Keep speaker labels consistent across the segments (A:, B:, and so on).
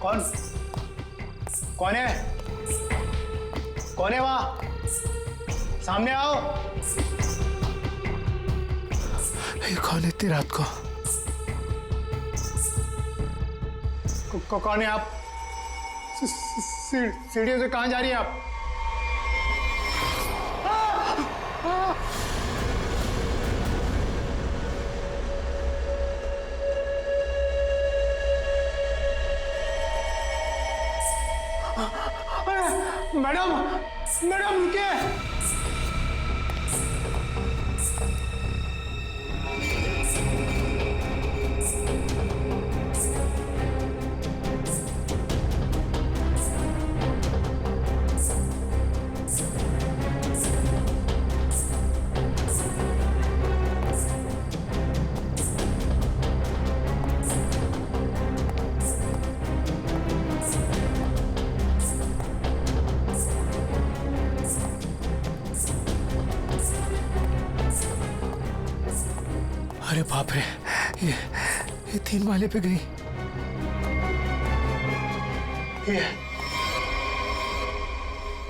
A: कौन कौन है? कौन है वहां? सामने आओ।
B: ये कौन है इतनी रात को?
A: कौन है आप? सीढ़ियों से कहां जा रही हैं आप? मैडम मैडम रुकिए।
B: अरे बाप रे, ये 3 माले पे गई।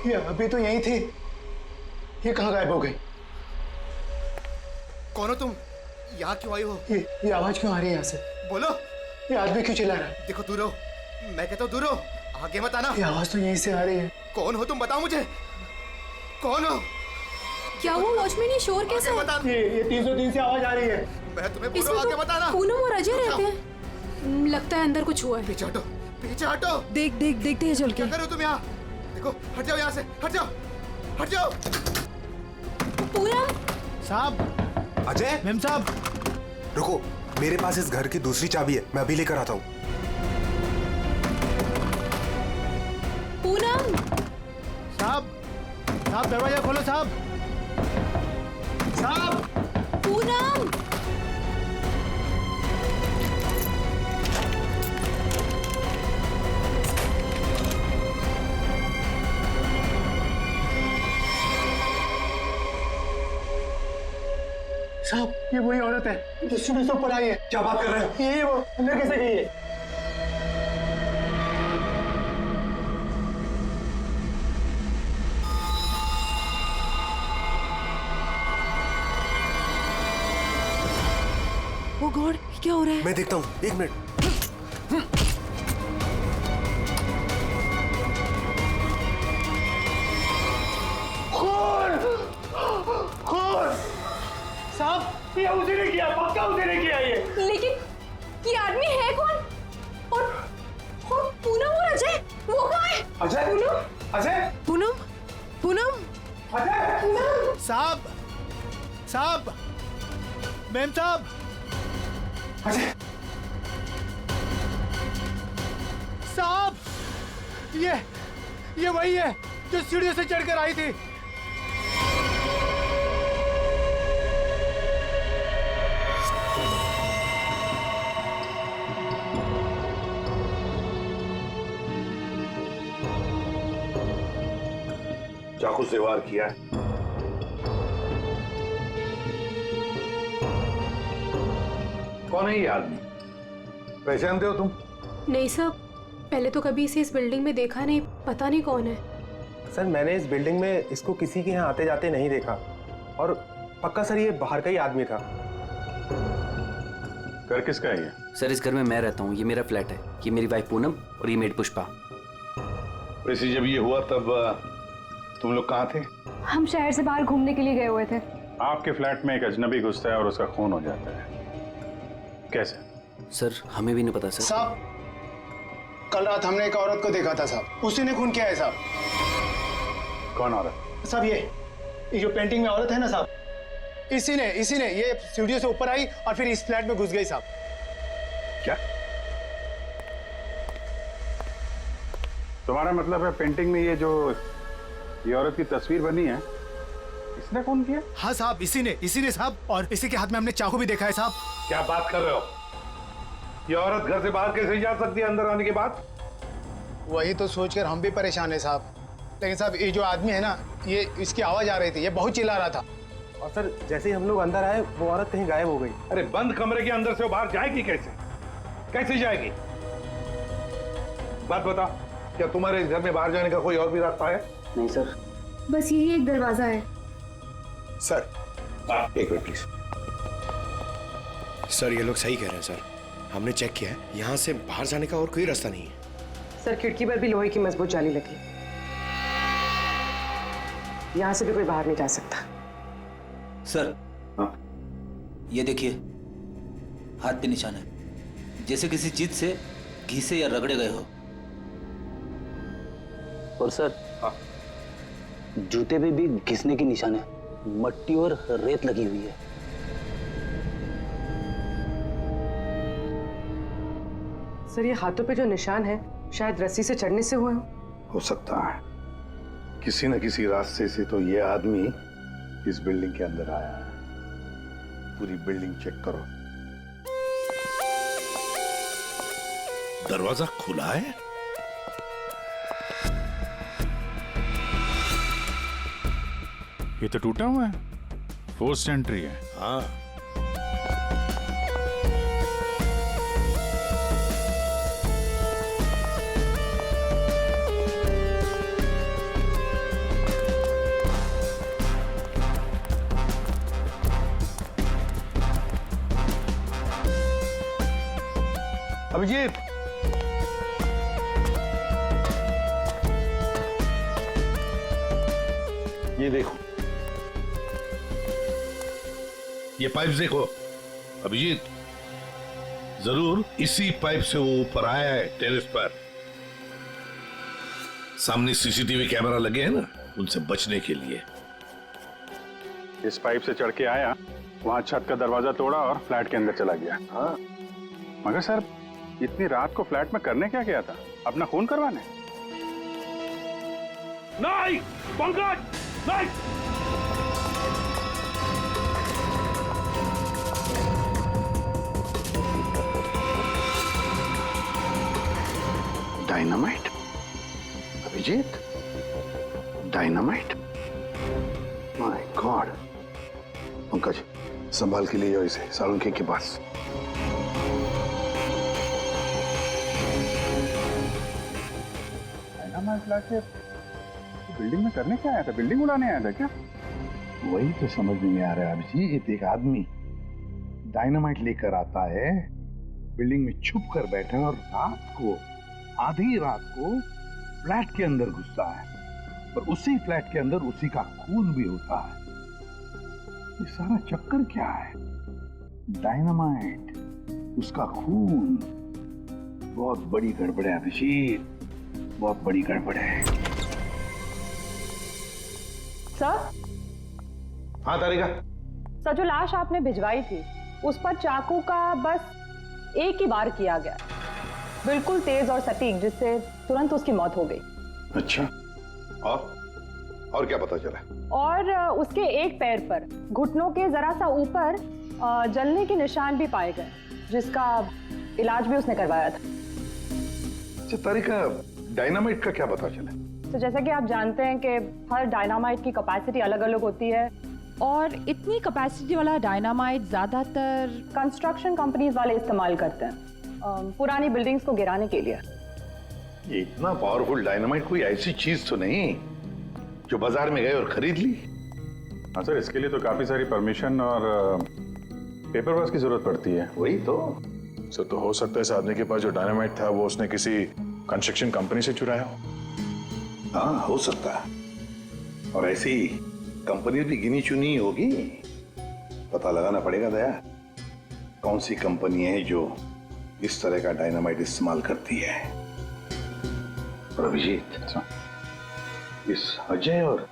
A: ये अभी तो यहीं थी, ये कहाँ गायब हो गई?
C: कौन हो तुम? यहाँ क्यों आई हो?
A: ये आवाज क्यों आ रही है यहाँ से?
C: बोलो।
A: ये आदमी क्यों चिल्ला रहा है?
C: देखो दूर हो, मैं कहता हूँ दूर हो, आगे मत आना।
A: ये आवाज तो यहीं से आ रही है।
C: कौन हो तुम, बताओ मुझे, कौन हो?
D: क्या हुआ वॉचमैन, ये शोर कैसा है?
A: ये 303 से आवाज आ रही है।
C: मैं तुम्हें बोल रहा हूँ, आगे मत आना।
D: पूनम और अजय रहते हैं, लगता है अंदर कुछ हुआ है।
C: पीछे हटो, पीछे हटो।
D: देखते हैं चल के।
C: क्या कर रहे हो तुम यहाँ? देखो, हट जाओ यहाँ से, हट जाओ, हट जाओ।
D: पूनम
B: साहब,
E: अजय,
B: मेम साहब,
E: रुको, मेरे पास इस घर की दूसरी चाबी है, मैं अभी लेकर आता हूँ।
D: पूनम।
B: साहब, दरवाजा खोलो साहब। साहब,
D: पूनम।
A: साहब, ये वही औरत है जो सीढ़ी से ऊपर आई है।
E: क्या बात कर रहे हो?
A: ये वो अंदर कैसे गई है?
D: ओ गॉड, क्या हो रहा है?
E: मैं देखता हूँ, 1 मिनट।
A: साहब, ये उसी ने किया, पक्का उसी ने किया ये।
D: लेकिन ये आदमी है कौन? और पूनम और अजय, वो कहाँ है?
A: अजय, अजय,
D: पूनम।
A: अजय,
B: साहब, मेम साहब,
A: अजय,
B: साहब, ये वही है जो सीढ़ियों से चढ़कर आई थी।
F: चाकू से वार किया है। कौन है ये आदमी? पहचानते हो तुम?
D: नहीं सर, पहले तो कभी इसे इस बिल्डिंग में देखा नहीं, पता नहीं कौन है।
G: सर, मैंने इस बिल्डिंग में इसको किसी के यहाँ आते जाते नहीं देखा, और पक्का सर ये बाहर का ही आदमी था।
F: घर किसका है ये?
H: सर, इस घर में मैं रहता हूँ, ये मेरा फ्लैट है, ये मेरी वाइफ पूनम और ये मेड पुष्पा।
F: वैसे जब ये हुआ तब तुम लोग कहाँ थे?
I: हम शहर से बाहर घूमने के लिए गए हुए थे।
F: आपके फ्लैट में एक अजनबी घुसता है और उसका खून हो जाता है, कैसे?
H: सर, हमें भी नहीं पता सर।
A: साहब, कल रात हमने एक औरत को देखा था साहब, उसी ने खून किया है साहब।
F: कौन औरत?
A: साहब, ये जो पेंटिंग में औरत है ना साहब, इसी ने ये सीढ़ियों से ऊपर आई और फिर इस फ्लैट में घुस गई साहब।
F: क्या तुम्हारा मतलब है पेंटिंग में ये औरत की तस्वीर बनी है, इसने खून किया?
B: हाँ साहब, इसी ने साहब, और इसी के हाथ में हमने चाकू भी देखा है साहब।
F: क्या बात कर रहे हो? ये औरत घर से बाहर कैसे जा सकती है अंदर आने के बाद?
A: वही तो सोचकर हम भी परेशान है साहब। लेकिन साहब, ये जो आदमी है ना, ये इसकी आवाज आ रही थी, ये बहुत चिल्ला रहा था।
G: और सर, जैसे ही हम लोग अंदर आए, वो औरत कहीं गायब हो गई।
F: अरे बंद कमरे के अंदर से वो बाहर जाएगी कैसे? कैसे जाएगी? बात बता, क्या तुम्हारे इस घर में बाहर जाने का कोई और भी रास्ता है?
H: नहीं सर।
I: बस यही एक दरवाजा है।
E: सर एक मिनट प्लीज। सर ये लोग सही कह रहे हैं सर, हमने चेक किया है, यहाँ से बाहर जाने का और कोई रास्ता नहीं है।
J: सर खिड़की पर भी लोहे की मजबूत जाली लगी, यहाँ से भी कोई बाहर नहीं जा सकता।
K: सर ये देखिए, हाथ पे निशान है, जैसे किसी चीज से घिसे या रगड़े गए हो।
H: और सर जूते पे भी घिसने की निशान है, मट्टी और रेत लगी हुई है।
J: सर ये हाथों पे जो निशान है शायद रस्सी से चढ़ने से हुए
F: हो सकता है, किसी न किसी रास्ते से तो ये आदमी इस बिल्डिंग के अंदर आया है। पूरी बिल्डिंग चेक करो।
L: दरवाजा खुला है?
M: ये तो टूटा हुआ है, फोर्स एंट्री है।
L: हाँ।
F: अभिजीत,
L: ये देखो, ये पाइप देखो अभिजीत, जरूर इसी पाइप से वो ऊपर आया है टेरेस पर। सामने सीसीटीवी कैमरा लगे हैं ना, उनसे बचने के लिए।
F: इस पाइप से चढ़ के आया, वहां छत का दरवाजा तोड़ा और फ्लैट के अंदर चला गया। हाँ, मगर सर इतनी रात को फ्लैट में करने क्या गया था? अपना खून करवाने?
L: नहीं पंकज, नहीं।
F: Dynamite? Abhijeet, dynamite? My god. Pankaj संभाल के लिए जाओ इसे सालुंखे के पास। डायनामाइट लाके बिल्डिंग में करने क्या आया था? बिल्डिंग उड़ाने आया था क्या? वही तो समझ में नहीं आ रहा है अभिजीत। एक आदमी डायनामाइट लेकर आता है, बिल्डिंग में छुप कर बैठा है और रात को, आधी रात को फ्लैट के अंदर घुसता है, और उसी फ्लैट के अंदर उसी का खून भी होता है। ये सारा चक्कर क्या है? डायनामाइट, उसका खून। बहुत बड़ी गड़बड़ है अभिजीत, बहुत बड़ी गड़बड़ है।
J: सर?
F: हाँ तारिका।
J: सर जो लाश आपने भिजवाई थी उस पर चाकू का बस एक ही वार किया गया, बिल्कुल तेज और सटीक, जिससे तुरंत उसकी मौत हो गई।
F: अच्छा, और क्या पता चला?
J: और उसके एक पैर पर घुटनों के जरा सा ऊपर जलने के निशान भी पाए गए, जिसका इलाज भी उसने करवाया था।
F: अच्छा तारिका, डायनामाइट का क्या पता चला?
J: तो जैसा कि आप जानते हैं कि हर डायनामाइट की कैपेसिटी अलग अलग होती है, और इतनी कैपेसिटी वाला डायनामाइट ज्यादातर कंस्ट्रक्शन कंपनीज वाले इस्तेमाल करते हैं पुरानी बिल्डिंग्स को गिराने के लिए।
F: ये इतना पावरफुल डायनामाइट कोई ऐसी चीज तो नहीं जो बाजार में गए और खरीद ली?
M: हाँ सर, इसके लिए तो काफी सारी परमिशन और पेपर वर्क की जरूरत पड़ती है।
F: वही तो
M: सर, तो हो सकता है इस आदमी के पास जो डायनामाइट था वो उसने किसी कंस्ट्रक्शन कंपनी से चुराया हो।
F: हाँ, हो सकता है, और ऐसी कंपनी भी गिनी चुनी होगी। पता लगाना पड़ेगा दया, कौन सी कंपनी है जो इस तरह का डायनामाइट इस्तेमाल करती है। और अभिजीत, इस अजय और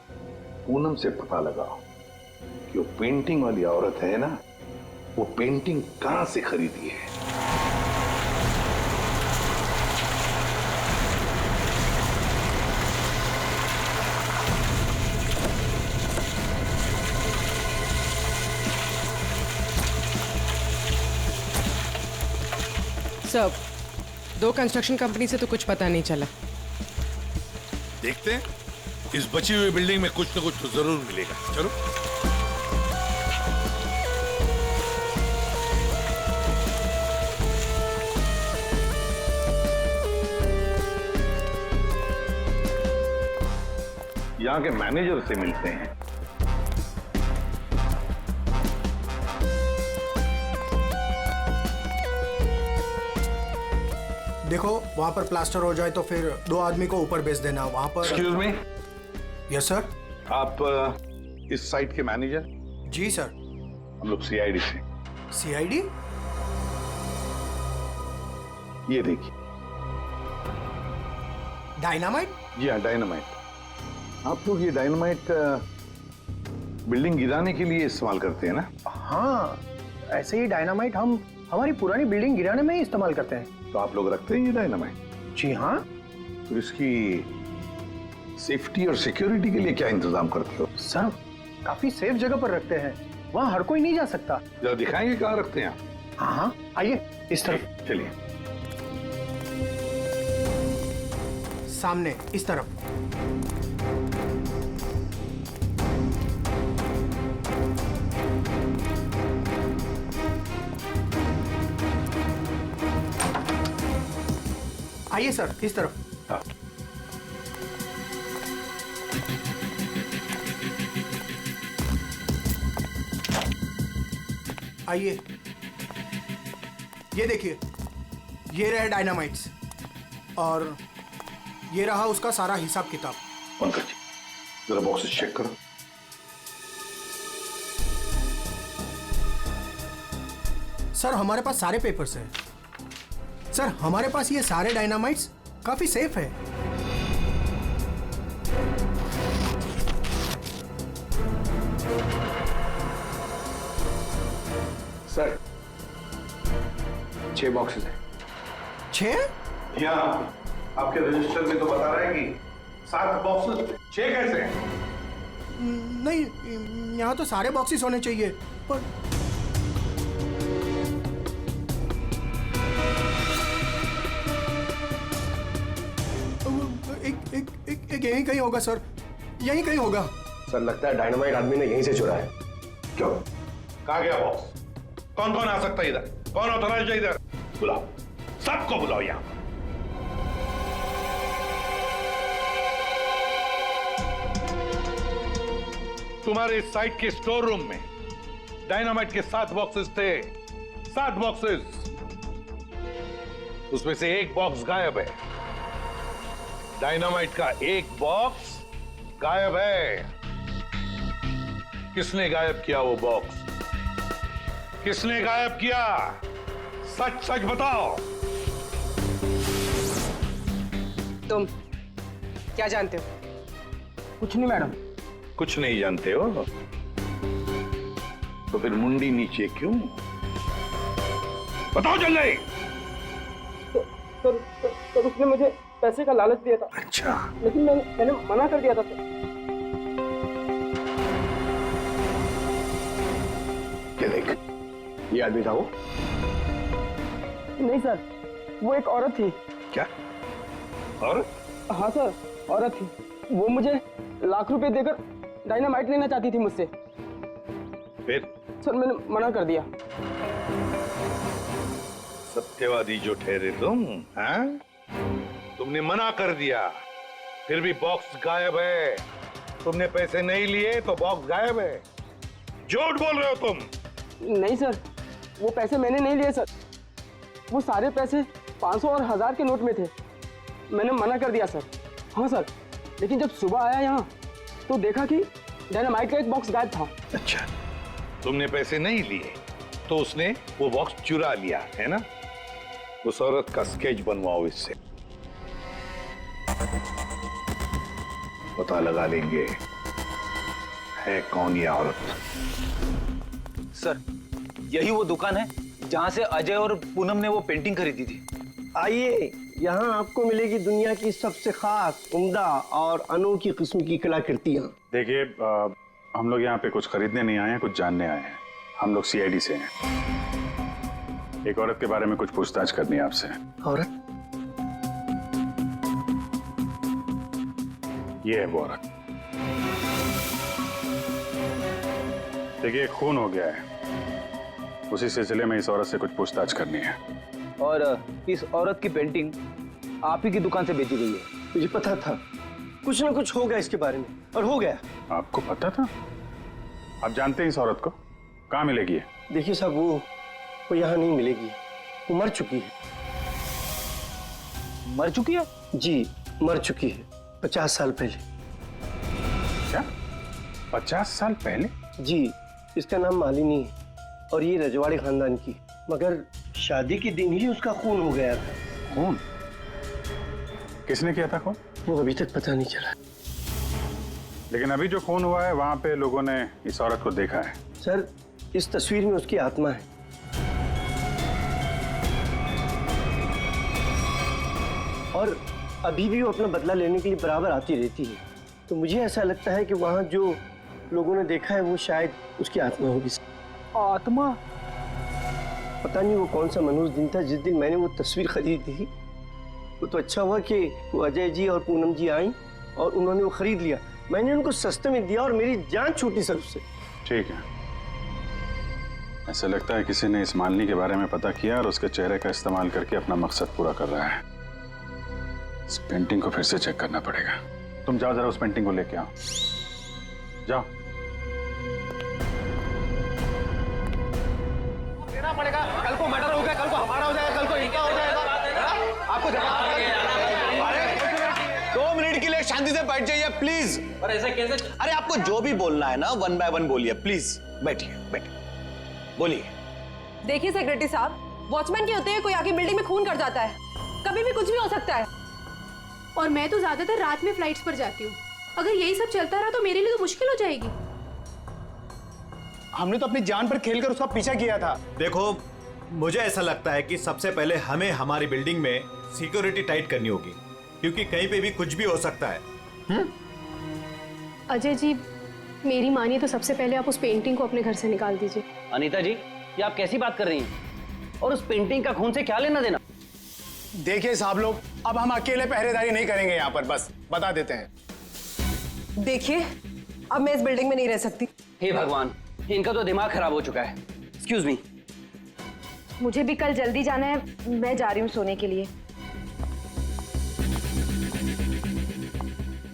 F: पूनम से पता लगाओ कि वो पेंटिंग वाली औरत है ना, वो पेंटिंग कहां से खरीदी है।
J: सब 2 कंस्ट्रक्शन कंपनी से तो कुछ पता नहीं चला।
L: देखते हैं, इस बची हुई बिल्डिंग में कुछ न कुछ तो जरूर मिलेगा। चलो। यहाँ के मैनेजर से मिलते हैं।
B: देखो वहां पर प्लास्टर हो जाए तो फिर 2 आदमी को ऊपर भेज देना वहां पर।
L: Excuse me,
B: yes sir.
L: आप इस साइट के मैनेजर?
B: जी सर।
L: हम लोग सीआईडी से।
B: सीआईडी?
L: ये देखिए।
B: डायनामाइट?
L: जी हाँ, डायनामाइट। आप लोग ये डायनामाइट बिल्डिंग गिराने के लिए इस्तेमाल करते हैं ना?
G: हाँ, ऐसे ही डायनामाइट हम हमारी पुरानी बिल्डिंग गिराने में ही इस्तेमाल करते हैं।
L: तो आप लोग रखते हैं ये डायनामाइट?
G: जी हाँ।
L: तो इसकी सेफ्टी और सिक्योरिटी के लिए क्या इंतजाम करते हो?
G: सर, काफी सेफ जगह पर रखते हैं, वहाँ हर कोई नहीं जा सकता।
L: जरा दिखाएंगे कहाँ रखते हैं?
G: हाँ हाँ, आइए इस तरफ।
L: चलिए।
B: सामने इस तरफ। आइए सर, इस तरफ।
L: हाँ।
B: आइए, ये देखिए, ये रहे डायनामाइट्स और ये रहा उसका सारा हिसाब किताब।
L: पंकज जी, जरा बॉक्सेस चेक करो।
B: सर हमारे पास सारे पेपर्स हैं। सर हमारे पास ये सारे डायनामाइट्स काफी सेफ है।
E: सर 6 बॉक्सेस हैं।
B: 6?
L: यहाँ आपके रजिस्टर में तो बता रहा है कि 7 बॉक्सेस। 6 कैसे हैं?
B: नहीं, यहाँ तो सारे बॉक्सेस होने चाहिए, पर एक यहीं कहीं होगा सर, यहीं कहीं होगा।
E: सर लगता है डायनामाइट आदमी ने यहीं से चुरा है।
L: क्यों? कहाँ गया बॉक्स? कौन कौन आ सकता है इधर? कौन ऑथराइज्ड है इधर? बुलाओ, सबको बुलाओ यहाँ। तुम्हारे साइट के स्टोर रूम में डायनामाइट के 7 बॉक्सेस थे। 7 बॉक्सेस, उसमें से 1 बॉक्स गायब है। डायनामाइट का 1 बॉक्स गायब है। किसने गायब किया वो बॉक्स? किसने गायब किया? सच सच बताओ।
N: तुम क्या जानते हो?
G: कुछ नहीं मैडम।
L: कुछ नहीं जानते हो तो फिर मुंडी नीचे क्यों? बताओ जल्दी।
N: तो उसने मुझे पैसे का लालच दिया था।
L: अच्छा।
N: लेकिन मैंने मना कर दिया था सर।
L: क्या देख?
E: ये आदमी था वो?
N: नहीं सर, वो एक औरत थी।
L: क्या? और?
N: हाँ सर, औरत थी। वो मुझे लाख रुपए देकर डायनामाइट लेना चाहती थी मुझसे।
L: फिर?
N: सर मैंने मना कर दिया।
L: सत्यवादी जो ठहरे तुम, हाँ? तुमने मना कर दिया, फिर भी बॉक्स गायब है। तुमने पैसे नहीं लिए तो बॉक्स गायब है। झूठ बोल रहे हो तुम।
N: नहीं सर, वो पैसे मैंने नहीं लिए सर। वो सारे पैसे 500 और 1000 के नोट में थे। मैंने मना कर दिया सर। हाँ सर, लेकिन जब सुबह आया यहाँ तो देखा कि डायनामाइट का 1 बॉक्स गायब था।
L: अच्छा, तुमने पैसे नहीं लिए तो उसने वो बॉक्स चुरा लिया है ना? उस औरत का स्केच बनवाओ इससे, पता लगा लेंगे है कौन ये औरत।
K: सर, यही वो दुकान है जहां से अजय और पूनम ने वो पेंटिंग खरीदी थी।
O: आइए, यहाँ आपको मिलेगी दुनिया की सबसे खास, उम्दा और अनोखी किस्म की कलाकृतियाँ।
M: देखिए, हम लोग यहाँ पे कुछ खरीदने नहीं आए हैं, कुछ जानने आए हैं। हम लोग सीआईडी से हैं। एक औरत के बारे में कुछ पूछताछ करनी है आपसे।
O: औरत?
M: ये है वो औरत। देखिए, खून हो गया है, उसी सिलसिले में इस औरत से कुछ पूछताछ करनी है।
K: और इस औरत की पेंटिंग आप ही की दुकान से बेची गई है।
O: मुझे पता था, कुछ ना कुछ होगा इसके बारे में, और हो गया।
M: आपको पता था? आप जानते हैं इस औरत को? कहाँ मिलेगी ये?
O: देखिए साहब, वो यहाँ नहीं मिलेगी, वो मर चुकी है।
H: मर चुकी है?
O: जी, मर चुकी है 50 साल पहले।
M: क्या? 50 साल पहले?
O: जी, इसका नाम मालिनी है और ये रजवाड़ी खानदान की, मगर शादी के दिन ही उसका खून हो गया था।
M: खून? किसने किया था खून?
O: वो अभी तक पता नहीं चला।
M: लेकिन अभी जो खून हुआ है वहां पे लोगों ने इस औरत को देखा है।
O: सर, इस तस्वीर में उसकी आत्मा है। और अभी भी वो अपना बदला लेने के लिए बराबर आती रहती है। तो मुझे ऐसा लगता है कि वहां जो लोगों ने देखा है वो शायद उसकी आत्मा होगी।
H: आत्मा?
O: पता नहीं वो कौन सा मनहूस दिन था जिस दिन मैंने वो तस्वीर खरीदी थी। वो तो अच्छा हुआ कि वो अजय जी और पूनम जी आई और उन्होंने वो खरीद लिया। मैंने उनको सस्ते में दिया और मेरी जान छूटी सर उससे।
M: ठीक है, ऐसा लगता है किसी ने इस मालिनी के बारे में पता किया और उसके चेहरे का इस्तेमाल करके अपना मकसद पूरा कर रहा है। इस पेंटिंग को फिर से चेक करना पड़ेगा। तुम जाओ, जरा उस पेंटिंग को लेके आओ। जाओ।
C: देना पड़ेगा। कल को मर्डर हो गया, कल को हमारा हो जाएगा, कल को इनका हो जाएगा। आपको
E: 2 मिनट के लिए शांति से बैठ जाइए प्लीज।
H: पर ऐसा कैसे?
E: अरे आपको जो भी बोलना है ना 1 बाय 1 बोलिए प्लीज। बैठिए, बैठिए, बोलिए।
D: देखिए सेक्रेटरी साहब, वॉचमैन के होते हुए कोई आके बिल्डिंग में खून कर जाता है, कभी भी कुछ भी हो सकता है।
I: और मैं तो ज्यादातर रात में फ्लाइट्स पर जाती हूँ। अगर यही सब चलता रहा तो मेरे लिए तो मुश्किल हो जाएगी।
A: हमने तो अपनी जान पर खेलकर उसका पीछा किया था।
P: देखो, मुझे ऐसा लगता है कि सबसे पहले हमें हमारी बिल्डिंग में सिक्योरिटी टाइट करनी होगी, क्योंकि कहीं पे भी कुछ भी हो सकता है।
I: अजय जी, मेरी मानिए तो सबसे पहले आप उस पेंटिंग को अपने घर से निकाल दीजिए।
H: अनीता जी, ये आप कैसी बात कर रही हैं? और उस पेंटिंग का खून से क्या लेना देना?
A: देखिए साहब लोग, अब हम अकेले पहरेदारी नहीं करेंगे यहाँ पर, बस बता देते हैं।
D: देखिए, अब मैं इस बिल्डिंग में नहीं रह सकती।
H: हे भगवान, इनका तो दिमाग खराब हो चुका है। Excuse me.
I: मुझे भी कल जल्दी जाना है, मैं जा रही हूँ सोने के लिए।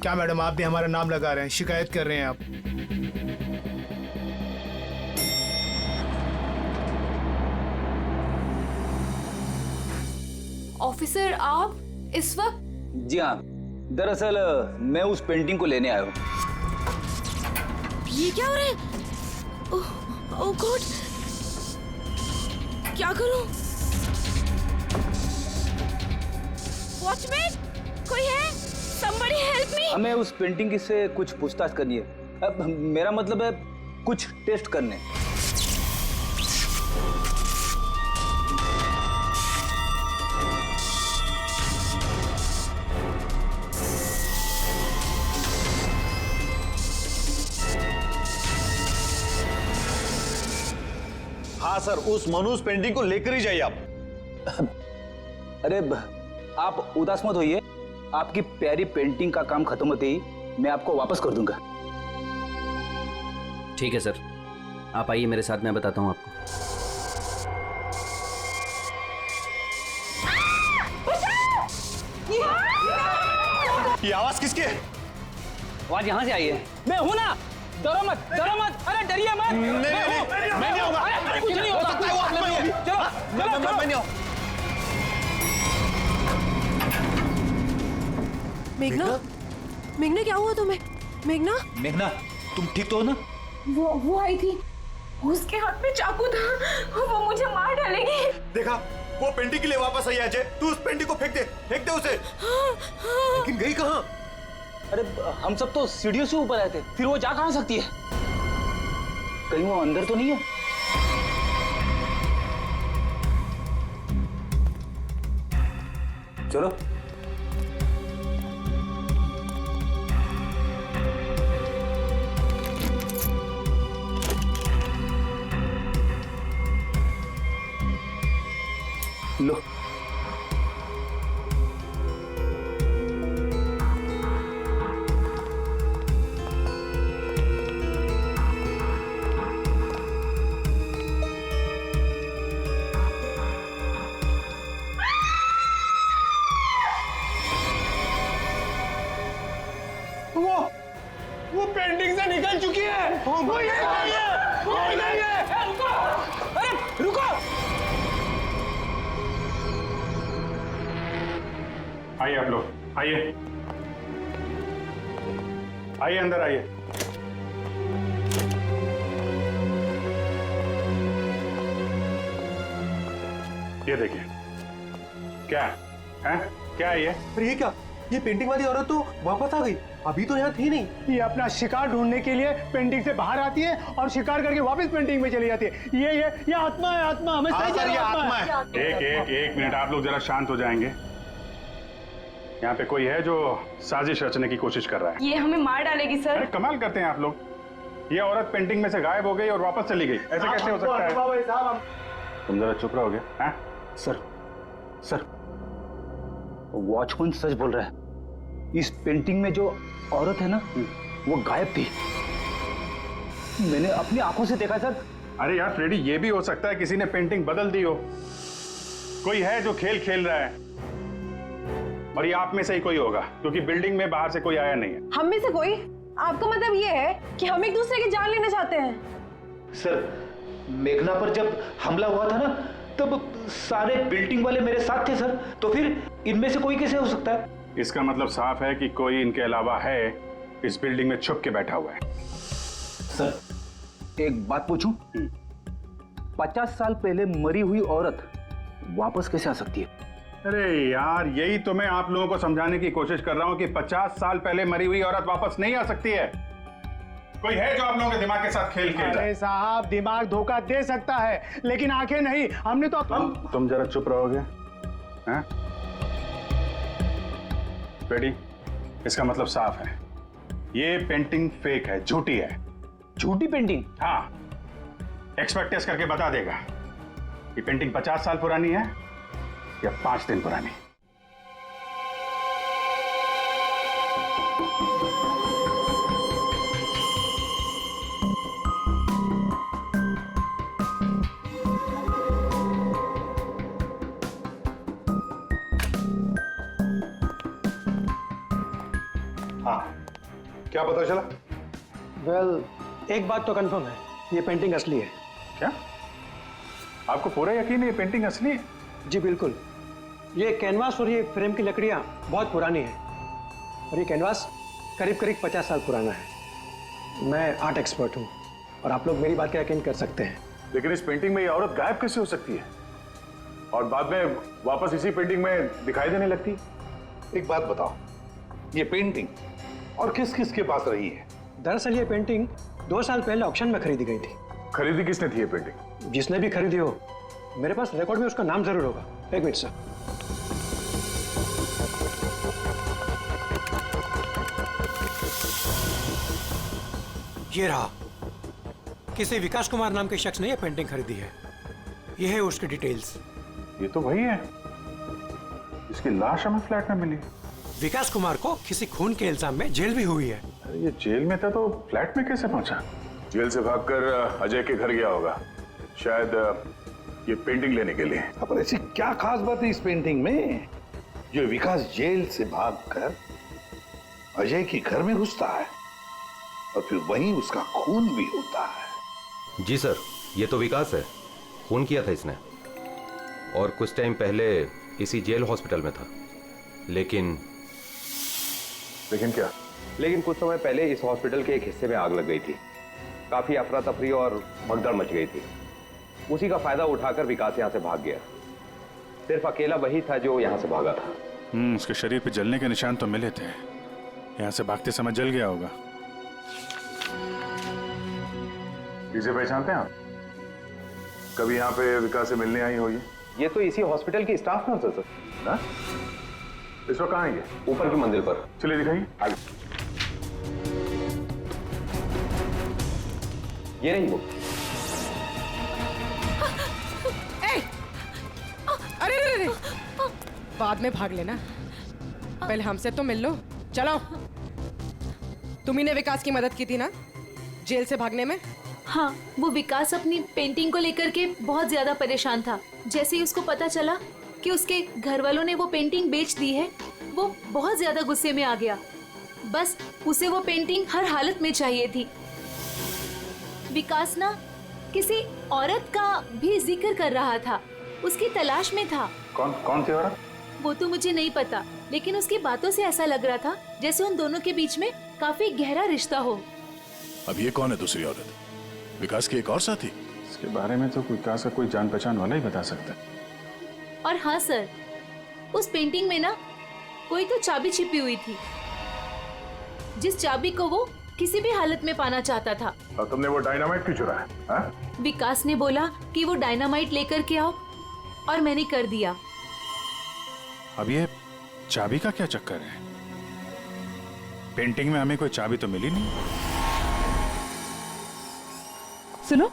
A: क्या मैडम, आप भी हमारा नाम लगा रहे हैं, शिकायत कर रहे हैं आप?
I: ऑफिसर, आप इस वक्त?
K: जी हाँ, दरअसल मैं उस पेंटिंग को लेने आया हूँ।
I: ये क्या हो रहा है? ओह गॉड, क्या करूं? वॉचमैन, कोई है? Somebody help me!
K: हमें उस पेंटिंग से कुछ पूछताछ करनी है। अब मेरा मतलब है कुछ टेस्ट करने।
P: हाँ सर, उस मनूस पेंटिंग को लेकर ही जाइए आप।
K: अरे आप उदास मत होइए, आपकी प्यारी पेंटिंग का काम खत्म होते ही मैं आपको वापस कर दूंगा।
H: ठीक है सर, आप आइए मेरे साथ, मैं बताता हूँ आपको।
P: ये आवाज किसकी है?
H: आवाज यहाँ से आई है।
N: मैं हूं ना, डरो मत, डरो मत, अरे डरिए मत।
P: मैं नहीं होगा।
N: अरे कुछ नहीं होता,
P: सकता है वो आत्मा ही होगी।
N: चलो
P: मैं नहीं हूँ।
D: मेघना, मेघना क्या हुआ तुम्हें? मेघना,
K: मेघना, तुम ठीक तो हो ना?
I: वो आई थी, उसके हाथ में चाकू था, वो मुझे मार डालेगी।
P: देखा, वो पेंटिंग के लिए वापस आई अजय। तू उस पेंटिंग को फेंक दे उसे। लेकिन गई कहाँ?
K: अरे हम सब तो सीढ़ियों से ऊपर आए थे, फिर वो जा कहाँ सकती है? कहीं वो अंदर तो नहीं है? चलो। लो।
C: अरे रुको!
M: आइए आप लोग, आइए आइए, अंदर आइए। ये देखिए, क्या है? क्या है ये?
G: अरे ये क्या? ये पेंटिंग वाली औरत तो वापस आ गई, अभी तो यहाँ थी नहीं।
A: ये अपना शिकार ढूंढने के लिए पेंटिंग से बाहर आती है और शिकार करके वापस पेंटिंग में चली जाती है। ये आत्मा है, आत्मा। हमें सही कह रही है, आत्मा है।
M: एक मिनट, आप लोग जरा शांत हो जाएंगे। यहाँ पे कोई है जो साजिश रचने की कोशिश कर रहा है।
D: ये हमें मार डालेगी सर।
M: अरे कमाल करते हैं आप लोग। ये औरत पेंटिंग में से गायब हो गई और वापस चली गई, ऐसे कैसे हो सकता है? तुम जरा चुप रहोगे?
H: सर वॉचमैन सच बोल रहा है। इस पेंटिंग में जो औरत है ना, वो गायब थी। मैंने अपनी आंखों से देखा सर।
M: अरे यार फ्रेडी, ये भी हो सकता है किसी ने पेंटिंग बदल दी हो। कोई है जो खेल खेल रहा है, और ये आप में से ही कोई होगा, क्योंकि बिल्डिंग में बाहर से कोई आया नहीं है।
J: हम में से कोई? आपका मतलब ये है कि हम एक दूसरे की जान लेना चाहते हैं?
K: सर, मेघना पर जब हमला हुआ था ना, तब सारे बिल्डिंग वाले मेरे साथ थे सर, तो फिर इनमें से कोई कैसे हो सकता है?
M: इसका मतलब साफ है कि कोई इनके अलावा है, इस बिल्डिंग में छुप के बैठा हुआ है।
H: सर एक बात पूछूं? 50 साल पहले मरी हुई औरत वापस कैसे आ सकती है?
M: अरे यार, यही तो मैं आप लोगों को समझाने की कोशिश कर रहा हूं कि 50 साल पहले मरी हुई औरत वापस नहीं आ सकती है। कोई है जो आप लोगों के दिमाग के साथ खेल खेल रहा है?
A: अरे साहब, दिमाग धोखा दे सकता है, लेकिन आंखें नहीं। हमने तो
M: तुम जरा चुप रहोगे? हैं? फ्रेडी, इसका मतलब साफ है, ये पेंटिंग फेक है, झूठी है।
H: झूठी पेंटिंग?
M: हाँ, एक्सपर्ट टेस्ट करके बता देगा ये पेंटिंग 50 साल पुरानी है या 5 दिन पुरानी।
L: हाँ, क्या पता चला?
G: एक बात तो कंफर्म है, ये पेंटिंग असली है।
M: क्या? आपको पूरा यकीन है ये पेंटिंग असली है?
G: जी बिल्कुल। ये कैनवास और ये फ्रेम की लकड़ियां बहुत पुरानी है, और ये कैनवास करीब करीब 50 साल पुराना है। मैं आर्ट एक्सपर्ट हूँ और आप लोग मेरी बात का यकीन कर सकते हैं।
M: लेकिन इस पेंटिंग में ये औरत गायब कैसे हो सकती है और बाद में वापस इसी पेंटिंग में दिखाई देने लगती?
L: एक बात बताओ, ये पेंटिंग और किस किस के पास रही है?
G: दरअसल ये पेंटिंग 2 साल पहले ऑक्शन में खरीदी गई थी।
M: खरीदी किसने थी ये पेंटिंग?
G: जिसने भी खरीदी हो, मेरे पास रिकॉर्ड में उसका नाम जरूर होगा। एक मिनट सर।
B: ये रहा, किसी विकास कुमार नाम के शख्स ने यह पेंटिंग खरीदी है। यह है उसकी डिटेल्स।
M: ये तो वही है, इसकी लाश हमें फ्लैट में मिली।
B: विकास कुमार को किसी खून के इल्जाम में जेल भी हुई है।
M: अरे ये जेल में था तो फ्लैट में कैसे पहुंचा? जेल से भागकर अजय के घर गया होगा, शायद ये पेंटिंग लेने के लिए।
L: अब ऐसी क्या खास बात है इस पेंटिंग में जो विकास जेल से भागकर अजय के घर में घुसता है और फिर वहीं उसका खून भी होता है?
Q: जी सर, ये तो विकास है, खून किया था इसने और कुछ टाइम पहले इसी जेल हॉस्पिटल में था। लेकिन
M: क्या?
R: लेकिन कुछ समय पहले इस हॉस्पिटल के एक हिस्से में आग लग गई थी। काफी अफरा तफरी और भगदड़ मच गई थी। उसी का फायदा उठाकर विकास यहाँ से भाग गया। सिर्फ अकेला वही था जो यहाँ से भागा था।
M: उसके शरीर पे जलने के निशान तो मिले थे, यहाँ से भागते समय जल गया होगा। इसे पहचानते हैं आप? कभी यहाँ पे विकास से मिलने आई हो?
R: ये तो इसी हॉस्पिटल की स्टाफ नर्स है सर।
M: ना? इस वक्त कहाँ है ये?
R: ऊपर की मंजिल पर।
M: चलिए दिखाइए।
R: आगे। ये नहीं वो।
S: अरे रे रे, बाद में भाग लेना, पहले हमसे तो मिल लो। चलो, तुम्ही ने विकास की मदद की थी ना जेल से भागने में?
D: हाँ, वो विकास अपनी पेंटिंग को लेकर के बहुत ज्यादा परेशान था। जैसे ही उसको पता चला कि उसके घर वालों ने वो पेंटिंग बेच दी है, वो बहुत ज्यादा गुस्से में आ गया। बस उसे वो पेंटिंग हर हालत में चाहिए थी। विकास ना किसी औरत का भी जिक्र कर रहा था, उसकी तलाश में था।
M: कौन सी औरत?
D: वो तो मुझे नहीं पता, लेकिन उसकी बातों से ऐसा लग रहा था जैसे उन दोनों के बीच में काफी गहरा रिश्ता हो।
M: अब ये कौन है दूसरी औरत? विकास की एक और साथी? इसके बारे में तो विकास का कोई जान पहचान वाला ही बता सकता है।
D: और हाँ सर, उस पेंटिंग में ना कोई तो चाबी छिपी हुई थी, जिस चाबी को वो किसी भी हालत में पाना चाहता था।
M: और तुमने वो डायनामाइट क्यों चुराया? हाँ?
D: विकास ने बोला कि वो डायनामाइट लेकर के आओ, और मैंने कर दिया।
M: अब ये चाबी का क्या चक्कर है? पेंटिंग में हमें कोई चाबी तो मिली नहीं।
J: सुनो,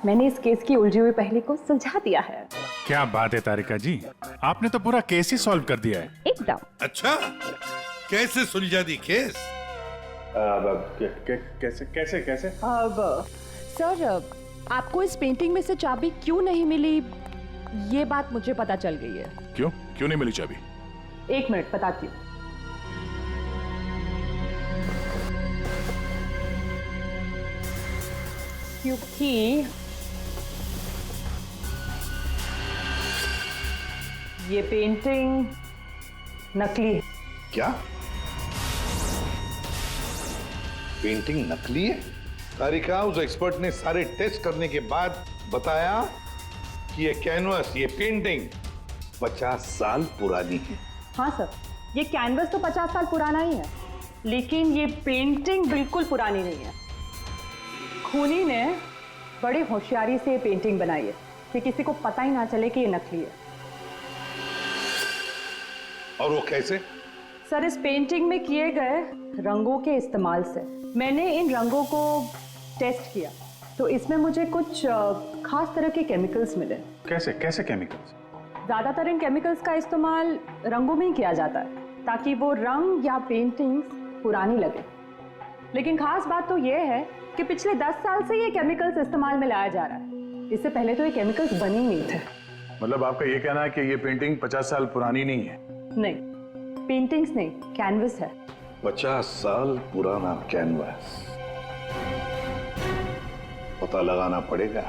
J: मैंने इस केस की उलझी हुई पहेली को सुलझा दिया है।
M: क्या बात है तारिका जी, आपने तो पूरा केस ही सॉल्व कर दिया है।
J: एकदम।
L: अच्छा, कैसे सुलझा दी केस?
M: कैसे कैसे कैसे?
J: अब सर, आपको इस पेंटिंग में से चाबी क्यों नहीं मिली, ये बात मुझे पता चल गई है।
M: क्यों नहीं मिली चाबी?
J: 1 मिनट बताती हूँ। क्योंकि ये पेंटिंग नकली है।
L: क्या पेंटिंग नकली है? तारिका, उस एक्सपर्ट ने सारे टेस्ट करने के बाद बताया कि ये कैनवस, ये पेंटिंग 50 साल पुरानी है।
J: हाँ सर, ये कैनवस तो 50 साल पुराना ही है, लेकिन ये पेंटिंग बिल्कुल पुरानी नहीं है। खूनी ने बड़ी होशियारी से ये पेंटिंग बनाई है कि किसी को पता ही ना चले कि ये नकली है।
L: और वो कैसे?
J: सर, इस पेंटिंग में किए गए रंगों के इस्तेमाल से मैंने इन रंगों को टेस्ट किया, तो इसमें मुझे कुछ खास तरह के केमिकल्स मिले।
M: कैसे कैसे केमिकल्स?
J: ज्यादातर इन केमिकल्स का इस्तेमाल रंगों में ही किया जाता है ताकि वो रंग या पेंटिंग्स पुरानी लगे। लेकिन खास बात तो ये है कि पिछले 10 साल से ये केमिकल्स इस्तेमाल में लाया जा रहा है। इससे पहले तो ये केमिकल्स बने ही नहीं थे।
M: मतलब आपका ये कहना है कि ये पेंटिंग 50 साल पुरानी नहीं है?
J: नहीं, पेंटिंग्स नहीं, कैनवस है।
L: 50 साल पुराना कैनवस, पता लगाना पड़ेगा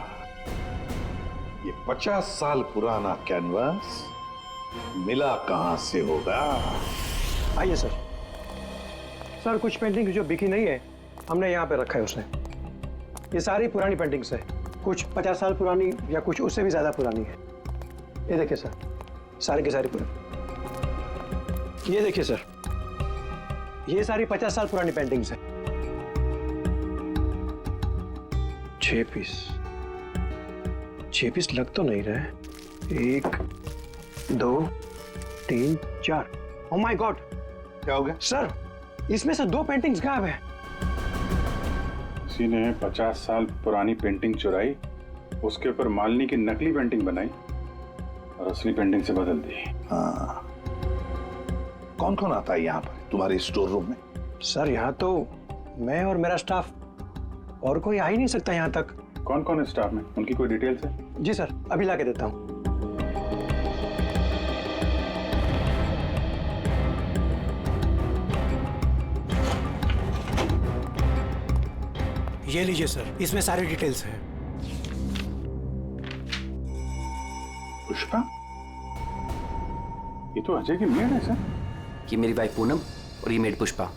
L: ये 50 साल पुराना कैनवस मिला कहां से होगा।
G: आइए सर। सर, कुछ पेंटिंग जो बिकी नहीं है हमने यहाँ पे रखा है उसने। ये सारी पुरानी पेंटिंग्स है, कुछ 50 साल पुरानी या कुछ उससे भी ज्यादा पुरानी है। ये देखिए सर, सारी की सारी पुरानी। ये देखिए सर, ये सारी 50 साल पुरानी पेंटिंग्स है। 6 पीस लग तो नहीं रहे। 1 2 3 4। ओह माय गॉड,
L: क्या हो गया
G: सर? इसमें से 2 पेंटिंग्स गायब है।
M: किसी ने 50 साल पुरानी पेंटिंग चुराई, उसके ऊपर मालिनी की नकली पेंटिंग बनाई और असली पेंटिंग से बदल दी।
L: हाँ, कौन कौन आता है यहाँ पर तुम्हारे स्टोर रूम में?
G: सर, यहाँ तो मैं और मेरा स्टाफ, और कोई आ ही नहीं सकता यहाँ तक।
M: कौन कौन है स्टाफ में? उनकी कोई डिटेल्स है?
G: जी सर, अभी ला के देता हूँ।
B: ये लीजिए सर, इसमें सारी डिटेल्स हैं।
M: पुष्पा, ये तो अजय की मेड है सर।
T: ये मेरी वाइफ पूनम और ये मेड पुष्पा।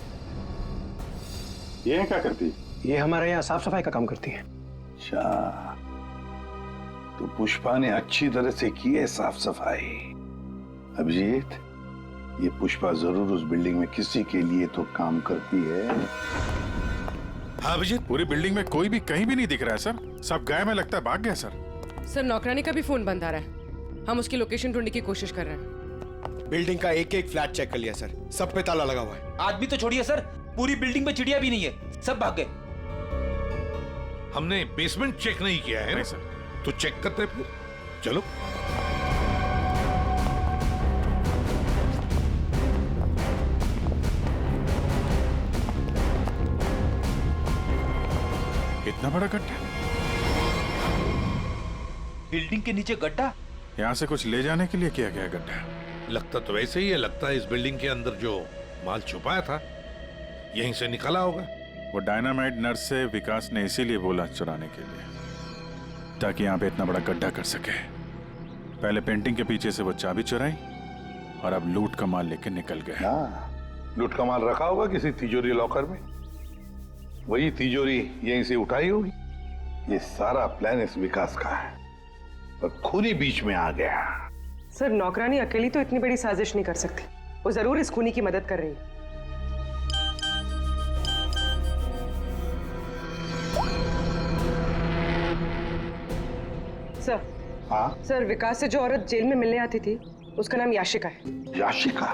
M: ये क्या करती?
G: ये हमारे यहाँ साफ सफाई का काम करती है।
L: अच्छा, तो पुष्पा ने अच्छी तरह से की है साफ सफाई। अभिजीत, ये पुष्पा जरूर उस बिल्डिंग में किसी के लिए तो काम करती है।
M: हाँ अभिजीत, पूरी बिल्डिंग में कोई भी कहीं भी नहीं दिख रहा है सर। सब गायब है, लगता है भाग गया सर।
S: सर, नौकरानी का भी फोन बंद आ रहा है। हम उसकी लोकेशन ढूंढने की कोशिश कर रहे हैं।
E: बिल्डिंग का एक एक फ्लैट चेक कर लिया सर, सब पे ताला लगा हुआ है।
K: आदमी तो छोड़िए सर, पूरी बिल्डिंग में चिड़िया भी नहीं है, सब भाग गए।
L: हमने बेसमेंट चेक नहीं किया है ना सर, तो चेक करते फिर। चलो।
M: इतना बड़ा गड्ढा?
K: बिल्डिंग के नीचे गड्ढा?
M: यहाँ से कुछ ले जाने के लिए किया गया गड्ढा।
L: लगता तो वैसे ही है, लगता है इस बिल्डिंग के अंदर जो माल छुपाया था यहीं से निकला होगा।
M: वो डायनामाइट नर्स से विकास ने इसीलिए बोला चुराने के लिए, ताकि यहाँ पे इतना बड़ा गड्ढा कर सके। पहले पेंटिंग के पीछे से वो चाबी चुराई और अब लूट का माल लेके निकल गए।
L: लूट का माल रखा होगा किसी तिजोरी लॉकर में, वही तिजोरी यहीं से उठाई होगी। ये सारा प्लान इस विकास का है, पर खूनी बीच में आ गया।
S: सर, नौकरानी अकेली तो इतनी बड़ी साजिश नहीं कर सकती, वो जरूर इस खूनी की मदद कर रही है। सर, सर, विकास से जो औरत जेल में मिलने आती थी उसका नाम याशिका है।
L: याशिका?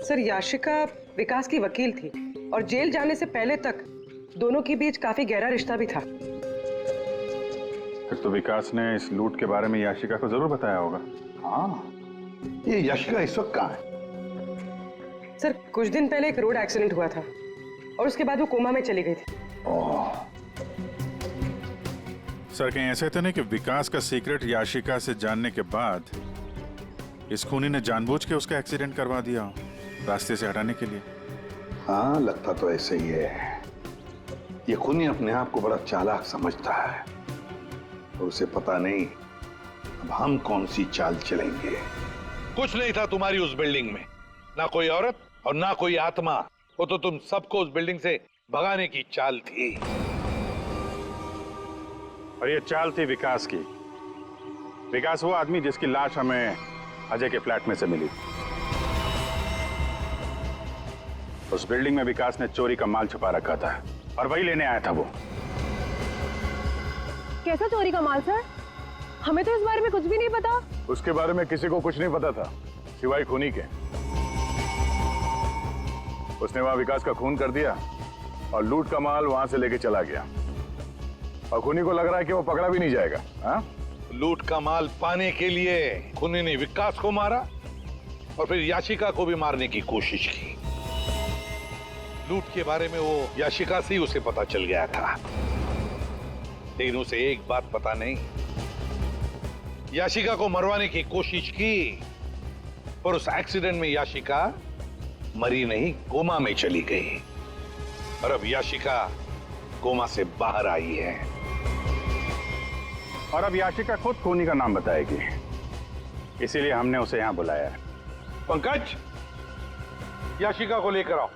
S: सर, याशिका विकास की वकील थी और जेल जाने से पहले तक दोनों के बीच काफी गहरा रिश्ता भी था।
M: फिर तो विकास ने इस लूट के बारे में याशिका को जरूर बताया होगा।
L: हाँ, ये याशिका इस वक्त कहाँ है?
S: सर, कुछ दिन पहले एक रोड एक्सीडेंट हुआ था और उसके बाद वो कोमा में चली गई थी।
M: सर, कहीं ऐसे तो नहीं कि विकास का सीक्रेट याशिका से जानने के बाद इस खूनी ने जानबूझ के उसका एक्सीडेंट करवा दिया हो, रास्ते से हटाने के लिए?
L: हाँ, लगता तो ऐसे ही है। ये खूनी अपने आप को बड़ा चालाक समझता है और उसे पता नहीं अब हम कौन सी चाल चलेंगे। कुछ नहीं था तुम्हारी उस बिल्डिंग में, ना कोई औरत और ना कोई आत्मा। वो तो तुम सबको उस बिल्डिंग से भगाने की चाल थी।
M: और ये चाल थी विकास की। विकास वो आदमी जिसकी लाश हमें अजय के फ्लैट में से मिली। उस बिल्डिंग में विकास ने चोरी का माल छुपा रखा था और वही लेने आया था वो।
J: कैसा चोरी का माल सर? हमें तो इस बारे में कुछ भी नहीं पता।
M: उसके बारे में किसी को कुछ नहीं पता था सिवाय खूनी के। उसने वहां विकास का खून कर दिया और लूट का माल वहां से लेके चला गया। और खूनी को लग रहा है कि वो पकड़ा भी नहीं जाएगा। हाँ?
L: लूट का माल पाने के लिए खूनी ने विकास को मारा और फिर याशिका को भी मारने की कोशिश की। लूट के बारे में वो याशिका से ही उसे पता चल गया था, लेकिन उसे एक बात पता नहीं, याशिका को मरवाने की कोशिश की पर उस एक्सीडेंट में याशिका मरी नहीं, कोमा में चली गई। और अब याशिका कोमा से बाहर आई है
M: और अब याशिका खुद खूनी का नाम बताएगी, इसीलिए हमने उसे यहां बुलाया है।
L: पंकज, याशिका को लेकर आओ।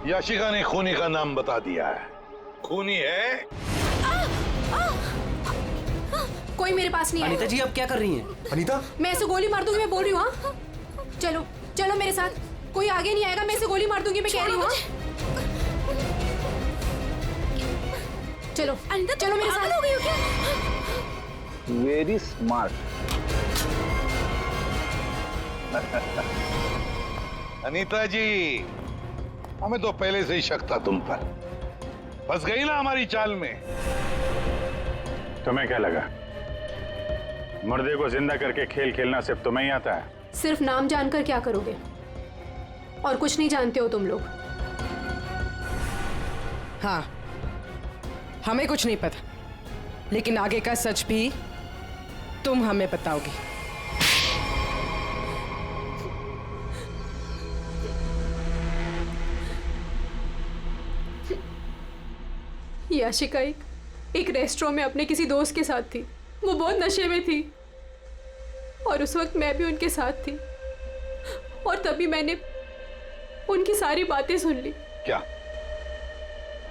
L: याशिका ने खूनी का नाम बता दिया है। खूनी है।
I: कोई मेरे पास नहीं है।
T: अनीता जी, आप क्या कर रही हैं?
P: अनीता,
I: मैं ऐसे गोली मार दूंगी, मैं बोल रही हूँ। हाँ, चलो चलो मेरे साथ, कोई आगे नहीं आएगा, मैं ऐसे गोली मार दूंगी, मैं कह रही हूँ। चलो अनीता, चलो मेरे साथ। हो गई हो क्या?
H: Very smart.
L: अनीता जी, हमें तो पहले से ही शक था तुम पर। फंस गई ना हमारी चाल में।
M: तुम्हें क्या लगा मुर्दे को जिंदा करके खेल खेलना सिर्फ तुम्हें ही आता है?
I: सिर्फ नाम जानकर क्या करोगे? और कुछ नहीं जानते हो तुम लोग।
S: हाँ, हमें कुछ नहीं पता, लेकिन आगे का सच भी तुम हमें बताओगे।
I: याशिका एक रेस्टोरेंट में अपने किसी दोस्त के साथ थी। वो बहुत नशे में थी और उस वक्त मैं भी उनके साथ थी और तभी मैंने उनकी सारी बातें सुन ली।
L: क्या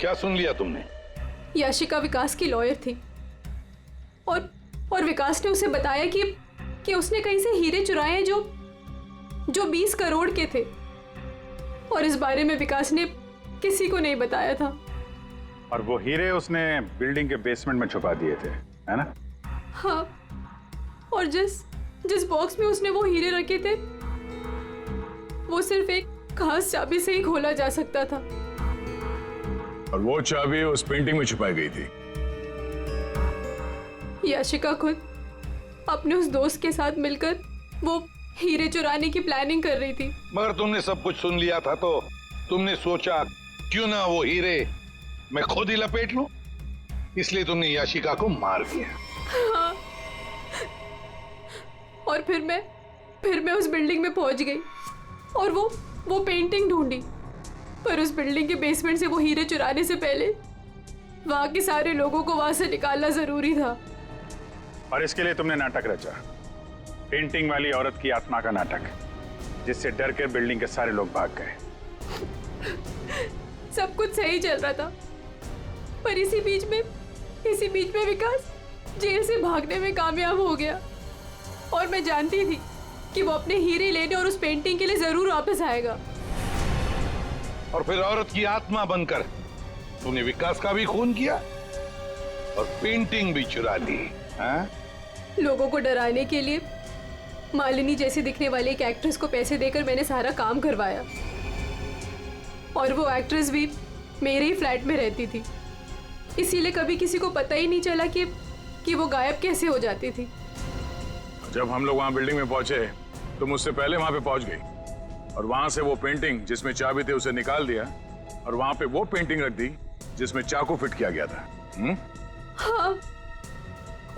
L: क्या सुन लिया तुमने?
I: याशिका विकास की लॉयर थी और विकास ने उसे बताया कि उसने कहीं से हीरे चुराए हैं जो 20 करोड़ के थे और इस बारे में विकास ने किसी को नहीं बताया था।
M: और वो हीरे उसने बिल्डिंग के बेसमेंट में छुपा दिए थे, है ना?
I: हाँ, और जिस बॉक्स में उसने वो हीरे रखे थे वो सिर्फ एक खास चाबी से ही खोला जा सकता था।
M: और वो चाबी उस पेंटिंग में छुपाई गई थी।
I: याशिका खुद अपने उस दोस्त के साथ मिलकर वो हीरे चुराने की प्लानिंग कर रही थी।
L: मगर तुमने सब कुछ सुन लिया था तो तुमने सोचा क्यों ना वो हीरे मैं खुद ही लपेट लूं, इसलिए तुमने याशिका को मार दिया।
I: हाँ। और फिर मैं उस बिल्डिंग में पहुंच गई और वो पेंटिंग ढूंढी, पर उस बिल्डिंग के बेसमेंट से वो हीरे चुराने से पहले वहां के सारे लोगों को वहां से निकालना जरूरी था।
M: और इसके लिए तुमने नाटक रचा, पेंटिंग वाली औरत की आत्मा का नाटक, जिससे डर के बिल्डिंग के सारे लोग भाग गए।
I: सब कुछ सही चल रहा था, पर इसी बीच में विकास जेल से भागने में कामयाब हो गया। और मैं जानती थी कि वो अपने हीरे लेने और उस पेंटिंग के लिए जरूर वापस आएगा।
L: और फिर औरत की आत्मा बनकर तूने विकास का भी खून किया और पेंटिंग भी चुरा ली। हाँ?
I: लोगों को डराने के लिए मालिनी जैसी दिखने वाली एक एक्ट्रेस को पैसे देकर मैंने सारा काम करवाया, और वो एक्ट्रेस भी मेरे ही फ्लैट में रहती थी, इसीलिए कभी किसी को पता ही नहीं चला कि वो गायब कैसे हो जाती थी।
M: जब हम लोग वहां बिल्डिंग में पहुंचे तो मुझसे पहले वहां पे पहुंच गई, और वहां से वो पेंटिंग जिसमें चाबी थी उसे निकाल दिया, और वहां पे वो पेंटिंग रख दी जिसमें चाकू फिट किया गया था।
I: हाँ,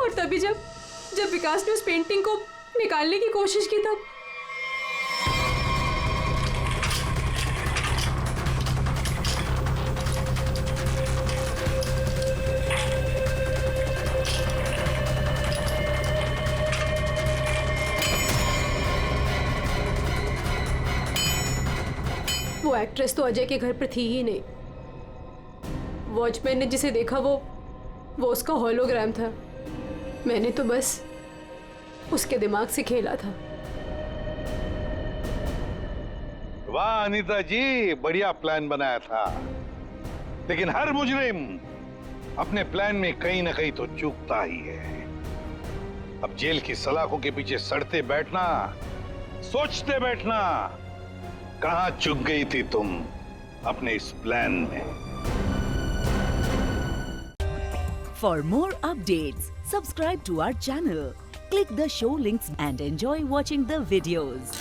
I: और तभी जब विकास ने उस पेंटिंग को निकालने की कोशिश की तब वो एक्ट्रेस तो अजय के घर पर थी ही नहीं। वॉचमैन ने जिसे देखा वो उसका होलोग्राम था। मैंने तो बस उसके दिमाग से खेला था।
L: वाह अनीता जी, बढ़िया प्लान बनाया था, लेकिन हर मुजरिम अपने प्लान में कहीं ना कहीं तो चूकता ही है। अब जेल की सलाखों के पीछे सड़ते बैठना, सोचते बैठना, कहां चूक गई थी तुम अपने इस प्लान में।
U: For more updates, subscribe to our channel, click the show links and enjoy watching the videos.